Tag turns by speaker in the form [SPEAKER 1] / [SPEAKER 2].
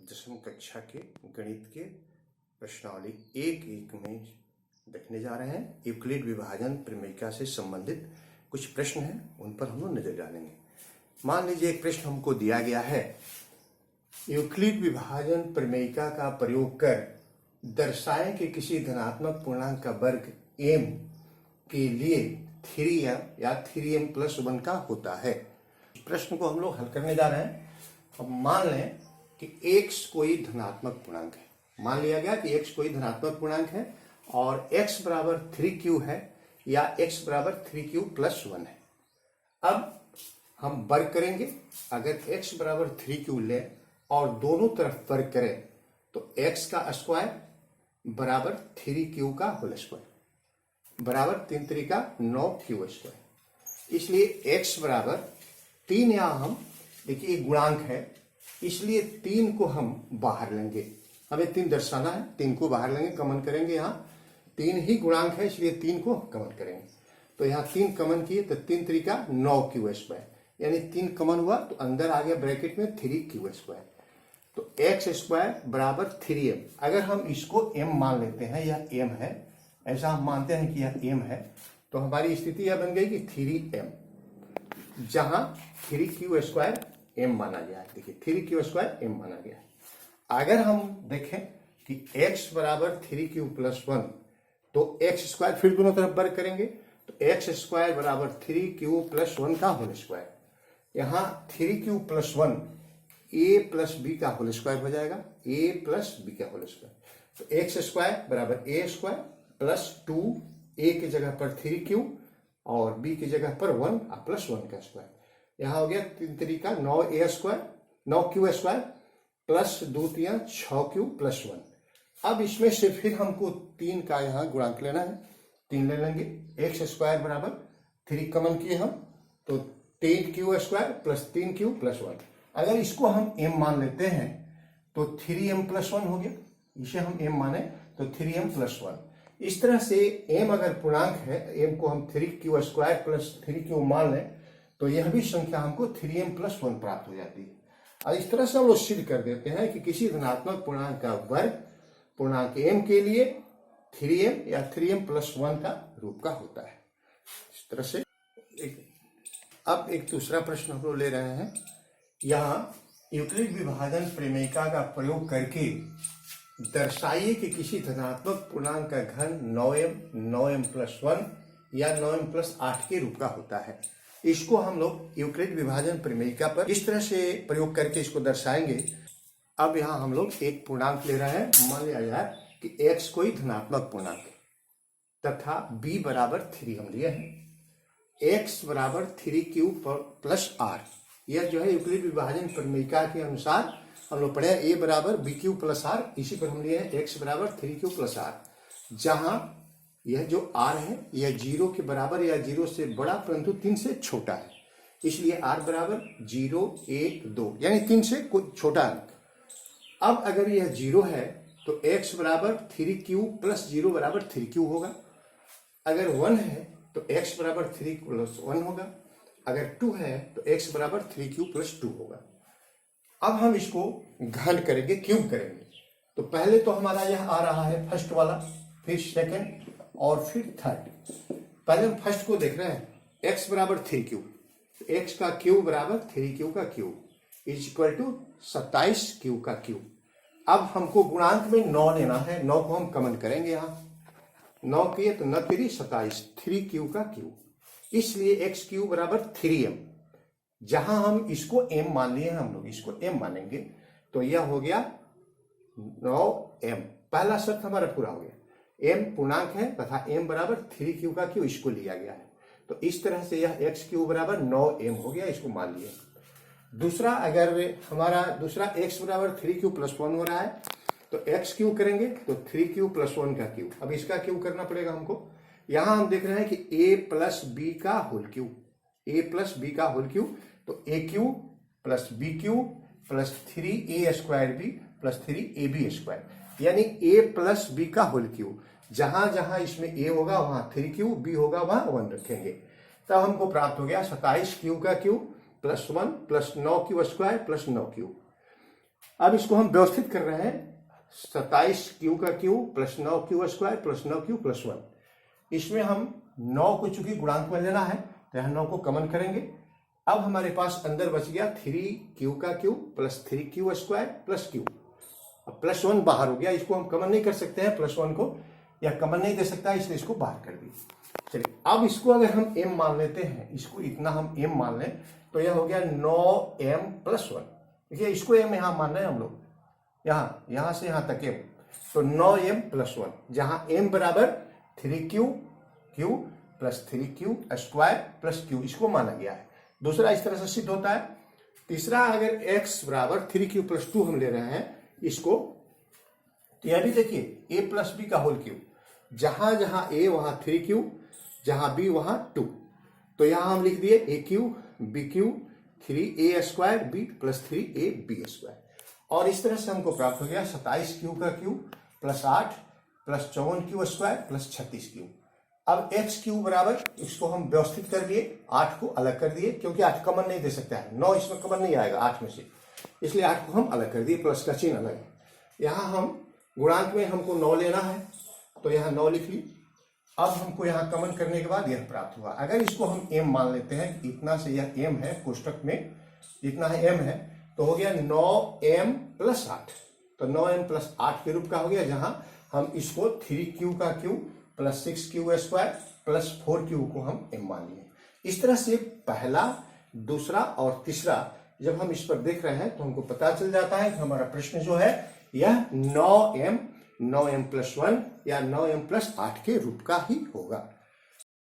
[SPEAKER 1] 10वीं कक्षा के गणित के प्रश्नावली 1-1 में देखने जा रहे हैं। यूक्लिड विभाजन प्रमेयिका से संबंधित कुछ प्रश्न हैं, उन पर हम लोग नजर डालेंगे। मान लीजिए एक प्रश्न हमको दिया गया है, यूक्लिड विभाजन प्रमेयिका का प्रयोग कर दर्शाएं कि किसी धनात्मक पूर्णांक का वर्ग m के लिए 3m या 3m+1 का होता है। इस प्रश्न को हम लोग हल करने जा रहे हैं। अब मान लें कि x कोई धनात्मक पूर्णांक है। मान लिया गया कि x कोई धनात्मक पूर्णांक है और x बराबर 3q है या x बराबर 3q+1 है। अब हम वर्ग करेंगे। अगर x बराबर 3q लें और दोनों तरफ वर्ग करें तो x का स्क्वायर बराबर 3q का होल स्क्वायर बराबर 3 3 9q स्क्वायर। इसलिए x बराबर 3, यहाँ हम देखिए एक गुणांक है, इसलिए 3 को हम बाहर लेंगे। हमें 3 दर्शाना है, 3 को बाहर लेंगे, कमन करेंगे। यहाँ 3 ही गुणांक है, इसलिए 3 को कमन करेंगे। तो यहाँ 3 कमन किए तो 3 3 9q स्क्वायर, यानी 3 कमन हुआ तो अंदर आ गया ब्रैकेट में 3q स्क्वायर। तो x स्क्वायर बराबर 3m। अगर हम इसको m मान लेते हैं, यह m है, ऐसा हम मानते हैं कि यह m है, तो हमारी स्थिति यह बन गई कि 3m, जहां 3q स्क्वायर m माना गया है। देखिए 3q स्क्वायर m माना गया है। अगर हम देखें कि x बराबर 3q+1, तो x स्क्वायर फिर दोनों तरफ वर्ग करेंगे तो x स्क्वायर बराबर 3q+1 का होल स्क्वायर। यहाँ 3q+1 a+b का होल स्क्वायर हो जाएगा, a+b का होल स्क्वायर। तो x स्क्वायर बराबर a स्क्वायर प्लस 2, a की जगह पर 3q और b की जगह पर 1 +1 का स्क्वायर। यहाँ हो गया 3 3 9a square 9q square plus 2 3 6q+1। अब इसमें से फिर हमको 3 का यहाँ गुणांक लेना है, 3 ले लेंगे। x स्क्वायर बराबर 3 कमन किए हम तो 10q स्क्वायर प्लस 3q+1। अगर इसको हम m मान लेते हैं तो 3m+1 हो गया। इसे हम m माने तो 3m+1। इस तरह से m अगर पूर्णांक है, m को हम 3q स्क्वायर प्लस 3q मान लें तो यह भी संख्या हमको 3m+1 प्राप्त हो जाती है। और इस तरह से हम लोग सिद्ध कर देते हैं कि किसी धनात्मक पूर्णांक का वर्ग पूर्णांक m के लिए 3m या 3m+1 का रूप का होता है। इस तरह से अब एक दूसरा प्रश्न हम लोग ले रहे हैं। यहाँ यूक्लिड विभाजन प्रमेयिका का प्रयोग करके दर्शाइए कि किसी धनात्मक पूर्णांक का घन 9m 9m+1 या 9m+8 के रूप का होता है। इसको हम लोग यूक्लिड विभाजन प्रमेयिका पर इस तरह से प्रयोग करके इसको दर्शाएंगे। अब यहाँ हम लोग एक पूर्णांक ले रहे हैं। मान लिया जाए कि x कोई धनात्मक पूर्णांक है तथा b बराबर 3 हम लिए हैं। x बराबर 3q+r, यह जो है यूक्लिड विभाजन प्रमेयिका के अनुसार हम लोग पढ़े a बराबर bq+r, इसी पर हम लिए हैं x बराबर 3q+r, जहां यह जो r है यह 0 के बराबर या 0 से बड़ा परंतु 3 से छोटा है, इसलिए r बराबर 0 1 2 यानी 3 से कोई छोटा अंक। अब अगर यह 0 है तो x बराबर 3q+0 बराबर 3q होगा। अगर 1 है तो x बराबर 3+1 होगा। अगर 2 है तो x बराबर 3q+2 होगा। अब हम इसको घन करेंगे, क्यूब करेंगे। तो पहले तो हमारा यह आ रहा है फर्स्ट वाला, फिर सेकंड और फिर थर्ड। पहले हम फर्स्ट को देख रहे हैं, x बराबर 3q, x का क्यूब बराबर 3q का cube is equal to 27q का क्यूब। अब हमको गुणांक में 9 लेना है, 9 को हम कमन करेंगे। यहाँ 9 किए तो 9 3 27, 3q का क्यूब, इसलिए x क्यूब बराबर 3m। जहां हम इसको m मान लिए, हम लोग इसको m मानेंगे तो यह हो गया 9m। पहला शर्त हमारा पूरा हो गया, m पूर्णांक है तथा m बराबर 3q का क्यूब इसको लिया गया है। तो इस तरह से यह x क्यूब बराबर 9m हो गया, इसको मान लिए। दूसरा, अगर हमारा दूसरा x बराबर 3q+1 हो रहा है तो x क्यूब करेंगे तो 3q+1 का क्यूब। अब इसका क्यूब करना पड़ेगा हमको। यहां हम देख रहे हैं कि a+b का होल क्यूब, a+b का होल क्यूब, तो a3+b³ plus 3a²b plus 3ab², यानी a+b का होल क्यूब। जहां जहां इसमें a होगा वहां 3q, b होगा वहां 1 रखेंगे। तब हमको प्राप्त हो गया 27q का cube plus 1 plus 9q² plus 9q। अब इसको हम व्यवस्थित कर रहे हैं 27 क्यू का Q plus 9 Q square plus 9 Q plus 1। इसमें हम 9 को चूंकि गुणांक में लेना है तो यहाँ 9 को कॉमन करेंगे। अब हमारे पास अंदर बच गया 3 क्यू का Q plus 3 Q square plus Q. अब प्लस 1 बाहर हो गया, इसको हम कॉमन नहीं कर सकते हैं, प्लस 1 को या कॉमन नहीं दे सकता, इसलिए इसको बाहर कर दिए। चलिए अब इसको अगर हम m मान लेते हैं, इसको इतना हम m मान लें तो यह हो गया 9m प्लस 1। देखिए इसको m यहाँ मान रहे हैं हम लोग, यहाँ से यहाँ तक m, तो 9m प्लस 1, जहाँ m बराबर 3q plus 3q square plus q, इसको माना गया है। दूसरा इस तरह से सिद्ध होता है। तीसरा अगर x बराबर 3q प्लस 2 हम ले रहे हैं इसको, तो यह भी देखिए a प्लस b का होल क्यूब, जहां जहां a वहां 3q, जहां b वहां 2, तो यहां हम लिख दिए aq bq 3a square b plus 3ab square. और इस तरह से हमको प्राप्त हो गया 27 क्यू का Q plus 8 plus 54 Q square plus 36 Q. अब एक्स क्यू बराबर, इसको हम व्यवस्थित कर दिए, 8 को अलग कर दिए क्योंकि 8 कॉमन नहीं दे सकता है, 9 इसमें कॉमन नहीं आएगा 8 में से, इसलिए 8 को हम अलग कर दिए, प्लस का चिन्ह अलग है। यहाँ हम गुणांक में हमको 9 लेना है तो यहाँ 9 लिख ली। अब हमको यहाँ कॉमन करने के बाद यह प्राप्त हुआ। अगर इसको हम m मान लेते हैं, इतना से यह m है, कोष्टक में इतना है m है, तो हो गया 9m प्लस 8, तो 9m प्लस 8 के रूप का हो गया, जहां हम इसको 3q का q plus 6q square plus 4q को हम m मान लिए। इस तरह से पहला, दूसरा और तीसरा जब हम इस पर देख रहे हैं तो हमको पता चल जाता है कि हमारा प्रश्न जो है यह 9m प्लस 1 या 9m प्लस 8 के रूप का ही होगा।